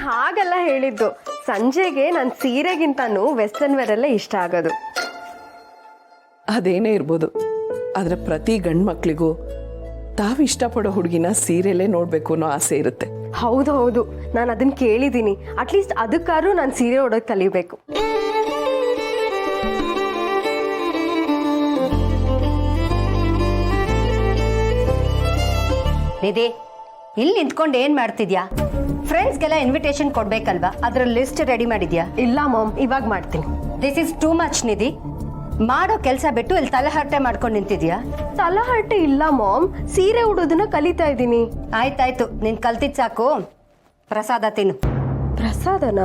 ಹಾಗೆಲ್ಲ ಹೇಳಿದ್ದು. ಸಂಜೆಗೆ ನನ್ನ ಸೀರೆಗಿಂತನೂ ವೆಸ್ಟರ್ನ್ ವೇರ್ ಅಲ್ಲೇ ಇಷ್ಟ ಆಗೋದು. ಅದೇನೇ ಇರ್ಬೋದು, ಆದರೆ ಪ್ರತಿ ಗಂಡು ಮಕ್ಕಳಿಗೂ ತಾವು ಇಷ್ಟಪಡೋ ಹುಡುಗಿನ ಸೀರೆಯಲ್ಲೇ ನೋಡಬೇಕು ಅನ್ನೋ ಆಸೆ ಇರುತ್ತೆ. ಹೌದು ಹೌದು, ನಾನು ಅದನ್ನ ಕೇಳಿದ್ದೀನಿ. ಅಟ್ಲೀಸ್ಟ್ ಅದಕ್ಕಾದ್ರೂ ನಾನು ಸೀರೆ ಉಡೋಕೆ ಕಲಿಬೇಕು. ನಿಧಿ, ಇಲ್ಲಿ ನಿಂತ್ಕೊಂಡು ಏನ್ ಮಾಡ್ತಿದ್ಯಾ? ಫ್ರೆಂಡ್ಸ್ಗೆಲ್ಲ ಇನ್ವಿಟೇಷನ್ ಕೊಡ್ಬೇಕಲ್ವಾ? ಅದ್ರ ಲಿಸ್ಟ್ ರೆಡಿ ಮಾಡಿದ್ಯಾ? ಇಲ್ಲ ಮಾಮ್, ಇವಾಗ ಮಾಡ್ತೀನಿ. ದಿಸ್ ಇಸ್ ಟೂ ಮಚ್ ನಿಧಿ. ಮಾಡೋ ಕೆಲಸ ಬಿಟ್ಟು ಇಲ್ಲಿ ತಲೆಹರಟೆ ಮಾಡ್ಕೊಂಡು ನಿಂತಿದ್ಯಾ? ತಲಹರಟೆ ಇಲ್ಲ ಮಾಮ್, ಸೀರೆ ಉಡೋದನ್ನ ಕಲಿತಾ ಇದ್ದೀನಿ. ಆಯ್ತಾಯ್ತು, ನೀನ್ ಕಲ್ತಿದ್ ಸಾಕು. ಪ್ರಸಾದ ತಿನ್ನು. ಪ್ರಸಾದನ?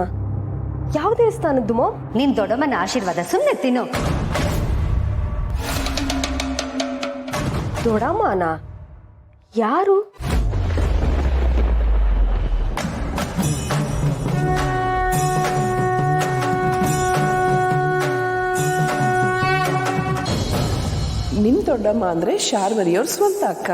ಯಾವ ದೇವಸ್ಥಾನದ್ದು ಮಾಮ್? ನಿನ್ ದೊಡ್ಡಮ್ಮನ ಆಶೀರ್ವಾದ, ಸುಮ್ಮನೆ ತಿನ್ನು. ದೊಡ್ಡಮ್ಮನ? ಯಾರು? ನಿಮ್ಮ ದೊಡ್ಡಮ್ಮ ಅಂದರೆ ಶಾರ್ವರಿಯವ್ರ ಸ್ವಂತ ಅಕ್ಕ.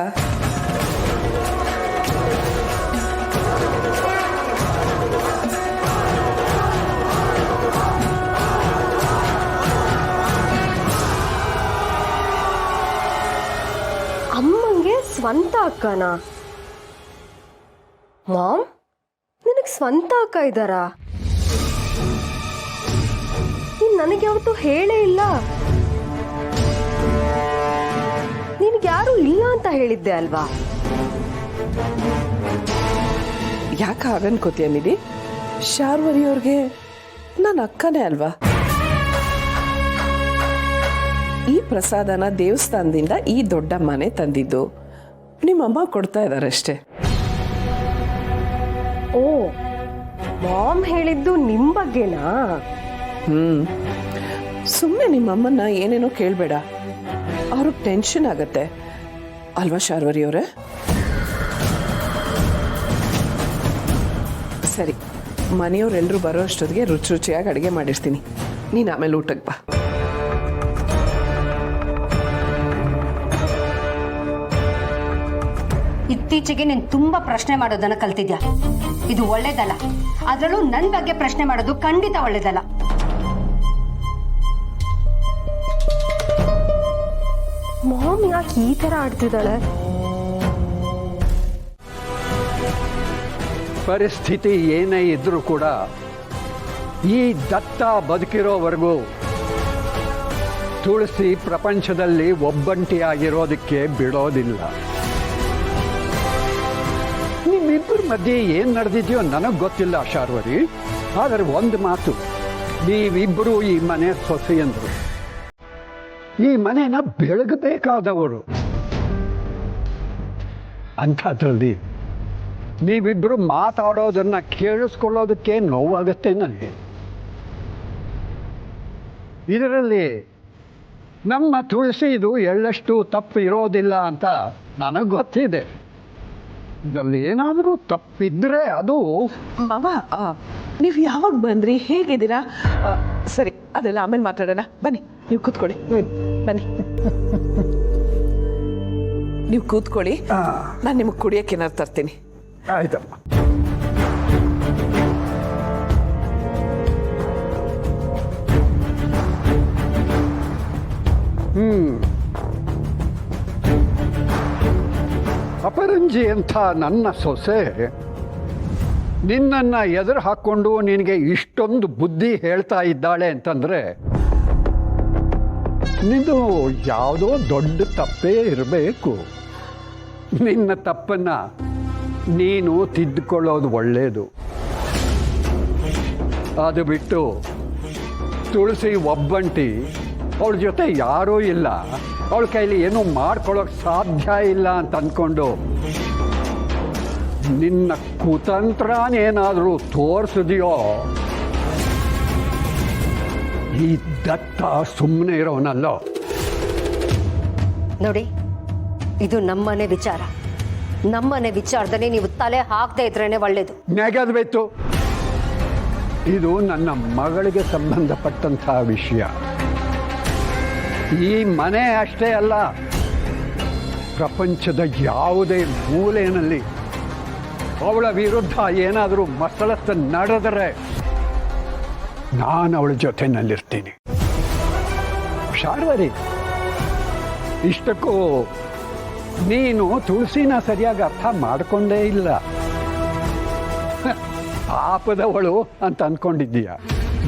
ಅಮ್ಮಂಗೆ ಸ್ವಂತ ಅಕ್ಕನ? ಮಾಮ್, ನಿನಗೆ ಸ್ವಂತ ಅಕ್ಕ ಇದ್ದಾರಾ? ನೀನು ನನಗೆ ಯಾವತ್ತೂ ಹೇಳೇ ಇಲ್ಲ. ನಿನಗೆ ಯಾರು ಇಲ್ಲ ಅಂತ ಹೇಳಿದ್ದೆ ಅಲ್ವಾ? ಯಾಕೆ ಹಾಗನ್ಕೋತೀಯ ನಿಧಿ? ಶಾರ್ವರಿಯವ್ರಿಗೆ ನನ್ನ ಅಕ್ಕನೇ ಅಲ್ವಾ? ಈ ಪ್ರಸಾದನ ದೇವಸ್ಥಾನದಿಂದ ಈ ದೊಡ್ಡಮ್ಮನೆ ತಂದಿದ್ದು, ನಿಮ್ಮಮ್ಮ ಕೊಡ್ತಾ ಇದ್ದಾರಷ್ಟೇ. ಓ, ಮಾಮ್ ಹೇಳಿದ್ದು ನಿಮ್ಮ ಬಗ್ಗೆನಾ? ಸುಮ್ಮನೆ ನಿಮ್ಮಮ್ಮನ್ನ ಏನೇನೋ ಕೇಳಬೇಡ, ಅವ್ರಿಗೆ ಟೆನ್ಷನ್ ಆಗತ್ತೆ ಅಲ್ವಾ ಶಾರ್ವರಿಯವರೇ? ಸರಿ, ಮನೆಯವರೆಲ್ಲರೂ ಬರೋ ಅಷ್ಟೊತ್ತಿಗೆ ರುಚಿ ರುಚಿಯಾಗಿ ಅಡುಗೆ ಮಾಡಿರ್ತೀನಿ. ನೀನು ಆಮೇಲೆ ಊಟಕ್ಕೆ ಬಾ. ಇತ್ತೀಚೆಗೆ ನೀನು ತುಂಬಾ ಪ್ರಶ್ನೆ ಮಾಡೋದನ್ನ ಕಲ್ತಿದ್ಯಾ. ಇದು ಒಳ್ಳೇದಲ್ಲ. ಅದರಲ್ಲೂ ನನ್ನ ಬಗ್ಗೆ ಪ್ರಶ್ನೆ ಮಾಡೋದು ಖಂಡಿತ ಒಳ್ಳೇದಲ್ಲ. ಮಾಮ್ ಯಾಕೆ ಈ ತರ ಆಡ್ತಿದ್ದಾಳೆ? ಪರಿಸ್ಥಿತಿ ಏನೇ ಇದ್ರೂ ಕೂಡ ಈ ದತ್ತ ಬದುಕಿರೋವರೆಗೂ ತುಳಸಿ ಪ್ರಪಂಚದಲ್ಲಿ ಒಬ್ಬಂಟಿಯಾಗಿರೋದಕ್ಕೆ ಬಿಡೋದಿಲ್ಲ. ನಿಮ್ಮಿಬ್ಬರ ಮಧ್ಯೆ ಏನು ನಡೆದಿದೆಯೋ ನನಗೆ ಗೊತ್ತಿಲ್ಲ ಶಾರ್ವರಿ, ಆದರೆ ಒಂದು ಮಾತು, ನೀವಿಬ್ಬರು ಈ ಮನೆ ಸೊಸೆಯಂದರು, ಈ ಮನೆನ ಬೆಳಗಬೇಕಾದವರು. ಅಂಥದ್ರಲ್ಲಿ ನೀವಿಬ್ಬರು ಮಾತಾಡೋದನ್ನ ಕೇಳಿಸ್ಕೊಳ್ಳೋದಕ್ಕೆ ನೋವಾಗತ್ತೆ ನನಗೆ. ಇದರಲ್ಲಿ ನಮ್ಮ ತುಳಸಿದು ಎಳ್ಳಷ್ಟು ತಪ್ಪು ಇರೋದಿಲ್ಲ ಅಂತ ನನಗೆ ಗೊತ್ತಿದೆ. ಇದರಲ್ಲಿ ಏನಾದರೂ ತಪ್ಪಿದ್ರೆ ಅದು... ಮಾವ, ನೀವು ಯಾವಾಗ ಬಂದ್ರಿ? ಹೇಗಿದ್ದೀರಾ? ಸರಿ, ಅದೆಲ್ಲ ಆಮೇಲೆ ಮಾತಾಡೋಣ. ಬನ್ನಿ, ನೀವು ಕೂತ್ಕೊಳ್ಳಿ. ಬನ್ನಿ, ನೀವು ಕೂತ್ಕೊಳ್ಳಿ. ನಾನು ನಿಮಗೆ ಕುಡಿಯೋಕೆ ಏನಾದ್ರು ತರ್ತೀನಿ. ಆಯ್ತಮ್ಮ. ಅಪರಂಜಿ ಅಂತ ನನ್ನ ಸೊಸೆ ನಿನ್ನನ್ನ ಎದುರು ಹಾಕ್ಕೊಂಡು ನಿನಗೆ ಇಷ್ಟೊಂದು ಬುದ್ಧಿ ಹೇಳ್ತಾ ಇದ್ದಾಳೆ ಅಂತಂದ್ರೆ ನಿಂದು ಯಾವುದೋ ದೊಡ್ಡ ತಪ್ಪೇ ಇರಬೇಕು. ನಿನ್ನ ತಪ್ಪನ್ನ ನೀನು ತಿದ್ದುಕೊಳ್ಳೋದು ಒಳ್ಳೆಯದು. ಅದು ಬಿಟ್ಟು ತುಳಸಿ ಒಬ್ಬಂಟಿ, ಅವಳ ಜೊತೆ ಯಾರೂ ಇಲ್ಲ, ಅವಳ ಕೈಲಿ ಏನೂ ಮಾಡ್ಕೊಳ್ಳೋಕೆ ಸಾಧ್ಯ ಇಲ್ಲ ಅಂತ ಅಂದ್ಕೊಂಡು ನಿನ್ನ ಕುತಂತ್ರನೇನಾದರೂ ತೋರಿಸಿದೆಯೋ ಈ ದತ್ತ ಸುಮ್ಮನೆ ಇರೋನಲ್ಲೋ. ನೋಡಿ, ಇದು ನಮ್ಮನೆ ವಿಚಾರ. ನಮ್ಮನೆ ವಿಚಾರದಲ್ಲಿ ನೀವು ತಲೆ ಹಾಕದೇ ಇದ್ರೇನೆ ಒಳ್ಳೇದು. ನೆಗದ್ಬೇಕು. ಇದು ನನ್ನ ಮಗಳಿಗೆ ಸಂಬಂಧಪಟ್ಟಂತಹ ವಿಷಯ. ಈ ಮನೆ ಅಷ್ಟೇ ಅಲ್ಲ, ಪ್ರಪಂಚದ ಯಾವುದೇ ಮೂಲೆಯಲ್ಲಿ ಅವಳ ವಿರುದ್ಧ ಏನಾದರೂ ಮಸಳತ್ತ ನಡೆದರೆ ನಾನು ಅವಳ ಜೊತೆನಲ್ಲಿರ್ತೀನಿ. ಶಾರ್ವರಿ, ಇಷ್ಟಕ್ಕೂ ನೀನು ತುಳಸಿನ ಸರಿಯಾಗಿ ಅರ್ಥ ಮಾಡಿಕೊಂಡೇ ಇಲ್ಲ. ಪಾಪದವಳು ಅಂತ ಅಂದ್ಕೊಂಡಿದ್ದೀಯ.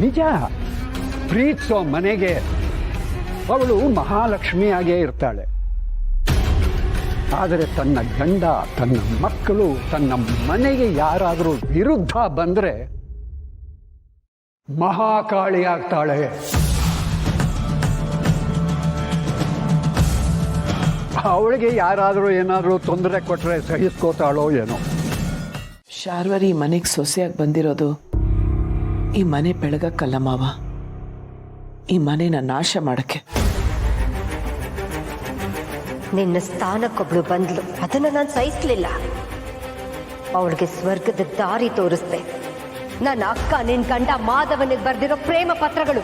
ನಿಜ, ಪ್ರೀತಿಸೋ ಮನೆಗೆ ಅವಳು ಮಹಾಲಕ್ಷ್ಮಿಯಾಗೇ ಇರ್ತಾಳೆ. ಆದರೆ ತನ್ನ ಗಂಡ, ತನ್ನ ಮಕ್ಕಳು, ತನ್ನ ಮನೆಗೆ ಯಾರಾದರೂ ವಿರುದ್ಧ ಬಂದರೆ ಮಹಾಕಾಳಿ ಆಗ್ತಾಳೆ. ಅವಳಿಗೆ ಯಾರಾದರೂ ಏನಾದರೂ ತೊಂದರೆ ಕೊಟ್ಟರೆ ಸಹಿಸ್ಕೋತಾಳೋ ಏನೋ. ಶಾರ್ವರಿ ಈ ಮನೆಗೆ ಸೊಸೆಯಾಗಿ ಬಂದಿರೋದು ಈ ಮನೆ ಬೆಳಗಕ್ಕಲ್ಲ ಮಾವ, ಈ ಮನೆನ ನಾಶ ಮಾಡಕ್ಕೆ. ನಿನ್ನ ಸ್ಥಾನಕ್ಕೊಬ್ಳು ಬಂದ್ಲು, ಅದನ್ನ ನಾನು ಸಹಿಸ್ಲಿಲ್ಲ. ಅವಳಿಗೆ ಸ್ವರ್ಗದ ದಾರಿ ತೋರಿಸ್ದೆ. ನನ್ನ ಅಕ್ಕ ನಿನ್ ಗಂಡ ಮಾಧವನಿಗೆ ಬರ್ದಿರೋ ಪ್ರೇಮ ಪತ್ರಗಳು.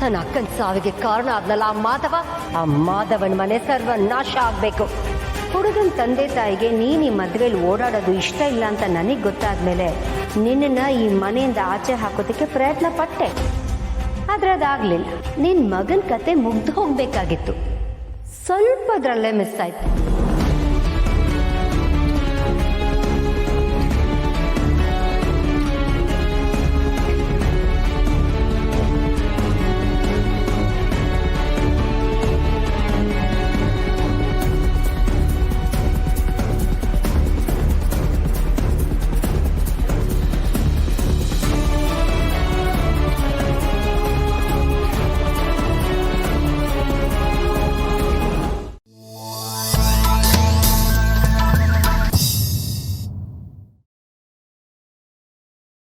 ನನ್ನ ಅಕ್ಕನ ಸಾವಿಗೆ ಕಾರಣ ಆದ್ನಲ್ಲ ಆ ಮಾಧವನ ಮನೆ ಸರ್ವನಾಶ ಆಗ್ಬೇಕು. ಹುಡುಗನ ತಂದೆ ತಾಯಿಗೆ ನೀನ್ ಈ ಮದ್ವೆಲಿ ಓಡಾಡೋದು ಇಷ್ಟ ಇಲ್ಲ ಅಂತ ನನಗೆ ಗೊತ್ತಾದ್ಮೇಲೆ ನಿನ್ನ ಈ ಮನೆಯಿಂದ ಆಚೆ ಹಾಕೋದಕ್ಕೆ ಪ್ರಯತ್ನ ಪಟ್ಟೆ. ಆದ್ರೆ ಅದಾಗ್ಲಿಲ್ಲ. ನಿನ್ ಮಗನ ಕತೆ ಮುಗ್ದು ಹೋಗ್ಬೇಕಾಗಿತ್ತು. ಸ್ವಲ್ಪ ಅದ್ರಲ್ಲೇ ಮಿಸ್ ಆಯ್ತು.